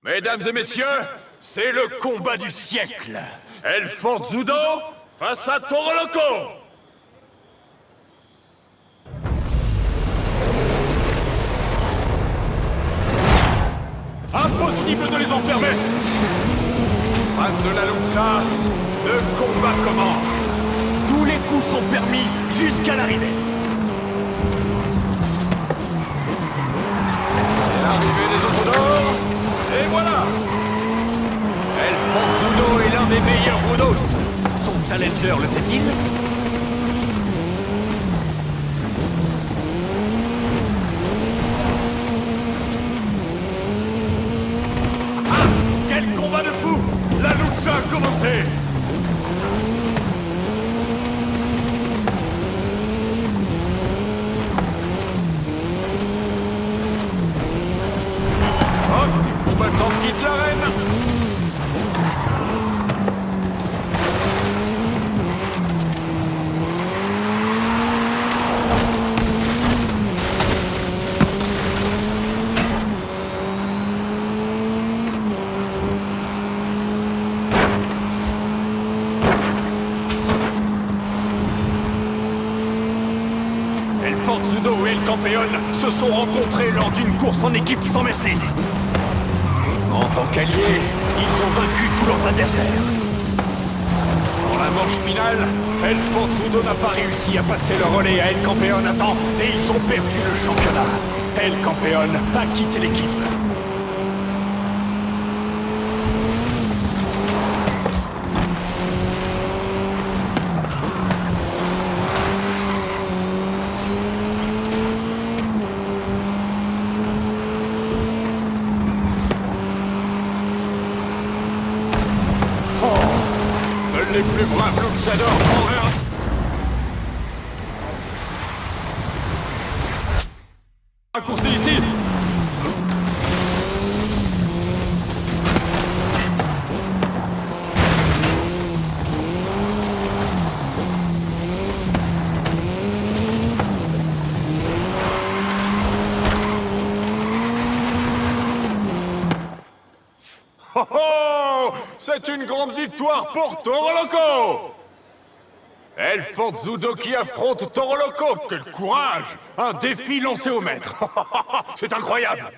Mesdames et messieurs, c'est le combat du siècle. El Forzudo face à Toro Loco. Impossible de les enfermer. Fan de la lucha, le combat commence. Tous les coups sont permis jusqu'à l'arrivée. L'arrivée des Autodors, et voilà. El Forzudo est l'un des meilleurs Rudos. Son challenger le sait-il? Ah! Quel combat de fou! La lucha a commencé! Hop! Les combattants quittent l'arène! El Forzudo et El Campeón se sont rencontrés lors d'une course en équipe sans merci. En tant qu'alliés, ils ont vaincu tous leurs adversaires. Dans la manche finale, El Forzudo n'a pas réussi à passer le relais à El Campeón à temps et ils ont perdu le championnat. El Campeón a quitté l'équipe. Seuls les plus braves luchadors prendront raccourci ici. Oh oh! C'est une grande victoire pour Toro Loco! El Forzudo qui affronte Toro Loco! Quel courage! Un défi lancé au maître! C'est incroyable!